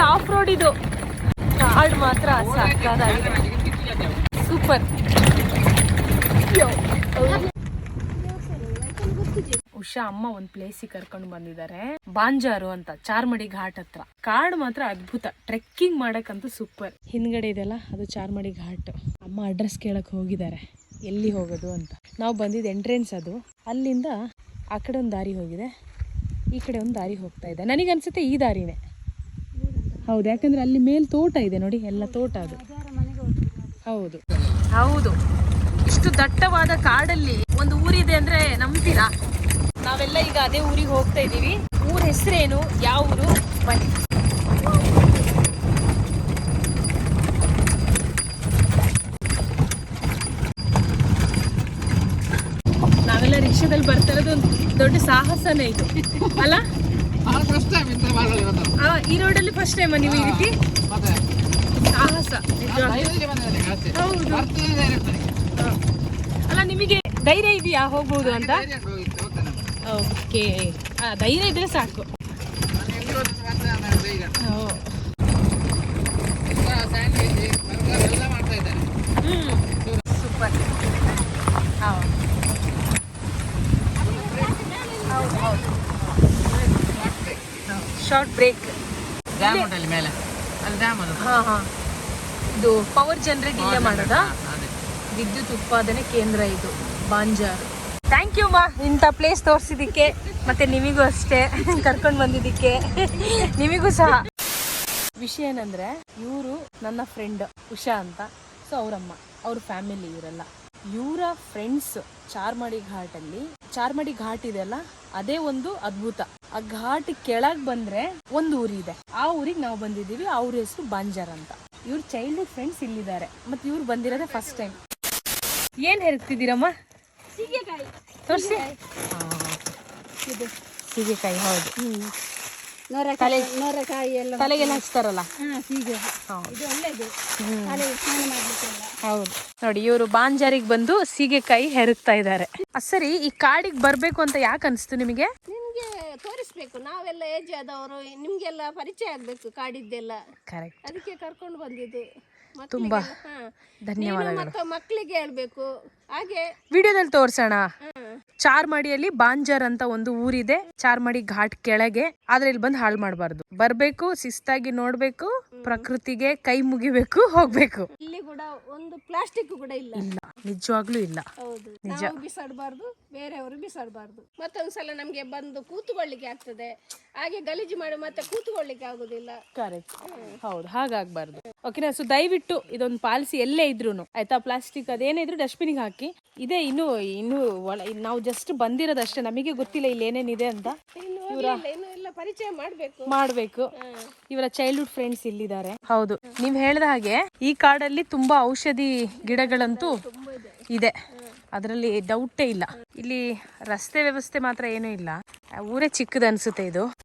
Full of road ಇದು. ಕಾಡ್ ಮಾತ್ರ ಸಕ್ಕತ್ತಾಗಿದೆ, ಸೂಪರ್. ಉಷಾ ಅಮ್ಮ ಒಂದ್ ಪ್ಲೇಸಿಗೆ ಕರ್ಕೊಂಡು ಬಂದಿದ್ದಾರೆ, ಬಾಂಜಾರು ಅಂತ, ಚಾರ್ಮಡಿ ಘಾಟ್ ಹತ್ರ. ಕಾಡ್ ಮಾತ್ರ ಅದ್ಭುತ, ಟ್ರೆಕ್ಕಿಂಗ್ ಮಾಡಕ್ಕಂತೂ ಸೂಪರ್. ಹಿಂದ್ಗಡೆ ಇದೆಲ್ಲ ಅದು ಚಾರ್ಮಡಿ ಘಾಟ್. ಅಮ್ಮ ಅಡ್ರೆಸ್ ಕೇಳಕ್ ಹೋಗಿದ್ದಾರೆ ಎಲ್ಲಿ ಹೋಗೋದು ಅಂತ. ನಾವು ಬಂದಿದ್ದು ಎಂಟ್ರೆನ್ಸ್ ಅದು, ಅಲ್ಲಿಂದ ಆ ಕಡೆ ಒಂದು ದಾರಿ ಹೋಗಿದೆ, ಈ ಕಡೆ ಒಂದು ದಾರಿ ಹೋಗ್ತಾ ಇದೆ. ನನಗನ್ಸುತ್ತೆ ಈ ದಾರಿನೇ ಹೌದು, ಯಾಕಂದ್ರೆ ಅಲ್ಲಿ ಮೇಲ್ ತೋಟ ಇದೆ ನೋಡಿ, ಎಲ್ಲ ತೋಟ ಅದು. ಹೌದು ಹೌದು, ಇಷ್ಟು ದಟ್ಟವಾದ ಕಾಡಲ್ಲಿ ಒಂದು ಊರಿದೆ ಅಂದ್ರೆ ನಂಬ್ತೀರಾ? ನಾವೆಲ್ಲ ಈಗ ಅದೇ ಊರಿಗೆ ಹೋಗ್ತಾ ಇದೀವಿ. ಊರ ಹೆಸರೇನು, ಯಾವ ಊರು, ಬನ್ನಿ. ನಾವೆಲ್ಲ ರಿಕ್ಷಾದಲ್ಲಿ ಬರ್ತಾ ಇರೋದು ಒಂದು ದೊಡ್ಡ ಸಾಹಸನೇ ಇದು ಅಲ್ಲ? ಈ ರೋಡಲ್ಲಿ ಫಸ್ಟ್ ಟೈಮ್ ನೀವು ಈ ರೀತಿ ಸಾಹಸ? ಹೌದು ಅಲ್ಲ, ನಿಮಗೆ ಧೈರ್ಯ ಇದೆಯಾ ಹೋಗ್ಬೋದು ಅಂತ? ಓಕೆ, ಧೈರ್ಯ ಇದ್ರೆ ಸಾಕು. ಸೂಪರ್. Short break. ಇದು ಪವರ್ ಜನರೇಟ್ ಇಲ್ಲೇ ಮಾಡೋದಾ? ವಿದ್ಯುತ್ ಉತ್ಪಾದನೆ ಕೇಂದ್ರ ಇದು ಬಾಂಜಾರ್. ಥ್ಯಾಂಕ್ ಯು ಮಾ, ಇಂಥ ಪ್ಲೇಸ್ ತೋರಿಸಿದ್ದಕ್ಕೆ, ಮತ್ತೆ ನಿಮಗೂ ಅಷ್ಟೇ ಕರ್ಕೊಂಡು ಬಂದಿದ್ದಕ್ಕೆ, ನಿಮಗೂ ಸಹ. ವಿಷಯ ಏನಂದ್ರೆ, ಇವರು ನನ್ನ ಫ್ರೆಂಡ್ ಉಷಾ ಅಂತ. ಸೊ ಅವರಮ್ಮ, ಅವ್ರ ಫ್ಯಾಮಿಲಿ ಇವರೆಲ್ಲ, ಇವರ ಫ್ರೆಂಡ್ಸ್ ಚಾರ್ಮಡಿ ಘಾಟಲ್ಲಿ. ಚಾರ್ಮಡಿ ಘಾಟ್ ಇದೆಲ್ಲ ಅದೇ ಒಂದು ಅದ್ಭುತ. ಆ ಘಾಟ್ ಕೆಳಗ್ ಬಂದ್ರೆ ಒಂದು ಊರಿದೆ, ಆ ಊರಿಗೆ ನಾವು ಬಂದಿದ್ದೀವಿ. ಅವ್ರ ಹೆಸರು ಬಾಂಜಾರ್ ಅಂತ. ಇವ್ರ ಚೈಲ್ಡ್ಹುಡ್ ಫ್ರೆಂಡ್ಸ್ ಇಲ್ಲಿದ್ದಾರೆ, ಮತ್ತೆ ಇವ್ರು ಬಂದಿರೋದೇ ಫಸ್ಟ್ ಟೈಮ್. ಏನ್ ಹೇಳ್ತಿದ್ದೀರಮ್ಮ? ಸೀಗೆಕಾಯಿ ತೋರಿಸಿ. ಸೀಗೆಕಾಯಿ, ಹೌದು. ತಲೆಗೆಲ್ಲ ಹಚ್ತಾರಲ್ಲ, ಹೌದು. ನೋಡಿ, ಇವರು ಬಾಂಜಾರಿಗೆ ಬಂದು ಸೀಗೆಕಾಯಿ ಹೆರಗ್ತಾ ಇದ್ದಾರೆ. ಸರಿ, ಈ ಕಾಡಿಗೆ ಬರ್ಬೇಕು ಅಂತ ಯಾಕೆ ಅನ್ಸ್ತು ನಿಮಗೆ? ನಿಮ್ಗೆ ತೋರಿಸ್ಬೇಕು, ನಾವೆಲ್ಲ ಏಜ್ ಆದವರು, ನಿಮ್ಗೆಲ್ಲ ಪರಿಚಯ ಆಗ್ಬೇಕು ಕಾಡಿದ್ದೆಲ್ಲ. ಕರೆಕ್ಟ್, ಅದಕ್ಕೆ ಕರ್ಕೊಂಡು ಬಂದಿದ್ದು. ತುಂಬಾ ಧನ್ಯವಾದಗಳು. ಮತ್ತೆ ಮಕ್ಕಳಿಗೆ ಹೇಳ್ಬೇಕು, ಹಾಗೆ ವಿಡಿಯೋದಲ್ಲಿ ತೋರ್ಸೋಣ. ಚಾರ್ಮಡಿಯಲ್ಲಿ ಬಾಂಜಾರ್ ಅಂತ ಒಂದು ಊರಿದೆ, ಚಾರ್ಮಡಿ ಘಾಟ್ ಕೆಳಗೆ. ಆದ್ರೆ ಇಲ್ಲಿ ಬಂದು ಹಾಳು ಮಾಡಬಾರ್ದು, ಬರ್ಬೇಕು, ಶಿಸ್ತಾಗಿ ನೋಡ್ಬೇಕು, ಪ್ರಕೃತಿಗೆ ಕೈ ಮುಗಿಬೇಕು, ಹೋಗ್ಬೇಕು. ಇಲ್ಲಿ ಕೂಡ ಒಂದು ಪ್ಲಾಸ್ಟಿಕ್ ಕೂಡ ಇಲ್ಲ, ನಿಜವಾಗ್ಲೂ ಇಲ್ಲ. ಹೌದು, ನಾವು ಬಿಸಾಡಬಾರ್ದು, ಬೇರೆಯವರು ಬಿಸಾಡಬಾರ್ದು. ಮತ್ತೊಂದ್ಸಲ ನಮ್ಗೆ ಬಂದು ಕೂತ್ಕೊಳ್ಳಿಕ್ಕೆ ಆಗ್ತದೆ, ಹಾಗೆ ಗಲೀಜು ಮಾಡಿ ಮತ್ತೆ ಕೂತ್ಕೊಳ್ಳಿಕ್ಕೆ ಆಗುದಿಲ್ಲ. ಕರೆಕ್ಟ್, ಹೌದು, ಹಾಗಾಗ್ಬಾರ್ದು. ಓಕೆನಾ? ಸೊ ದಯವಿಟ್ಟು ಇದೊಂದು ಪಾಲಿಸಿ ಎಲ್ಲೇ ಇದ್ರೂನು, ಆಯ್ತಾ? ಪ್ಲಾಸ್ಟಿಕ್ ಅದೇನೇ ಇದ್ರು ಡಸ್ಟ್ಬಿನ್ಗೆ ಹಾಕಿ. ಇದೆ ಇನ್ನು ನಾವು ಜಸ್ಟ್ ಬಂದಿರೋದಷ್ಟೇ, ನಮಗೆ ಗೊತ್ತಿಲ್ಲ ಇಲ್ಲಿ ಏನೇನಿದೆ ಅಂತ. ಎಲ್ಲ ಪರಿಚಯ ಮಾಡ್ಬೇಕು. ಇವರ ಚೈಲ್ಡ್ಹುಡ್ ಫ್ರೆಂಡ್ಸ್ ಇಲ್ಲಿದ್ದಾರೆ. ಹೌದು, ನೀವ್ ಹೇಳ್ದ ಹಾಗೆ ಈ ಕಾಡಲ್ಲಿ ತುಂಬಾ ಔಷಧಿ ಗಿಡಗಳಂತೂ ಇದೆ, ಅದರಲ್ಲಿ ಡೌಟೇ ಇಲ್ಲ. ಇಲ್ಲಿ ರಸ್ತೆ ವ್ಯವಸ್ಥೆ ಮಾತ್ರ ಏನೂ ಇಲ್ಲ, ಊರೇ ಚಿಕ್ಕದ ಅನ್ಸುತ್ತೆ ಇದು.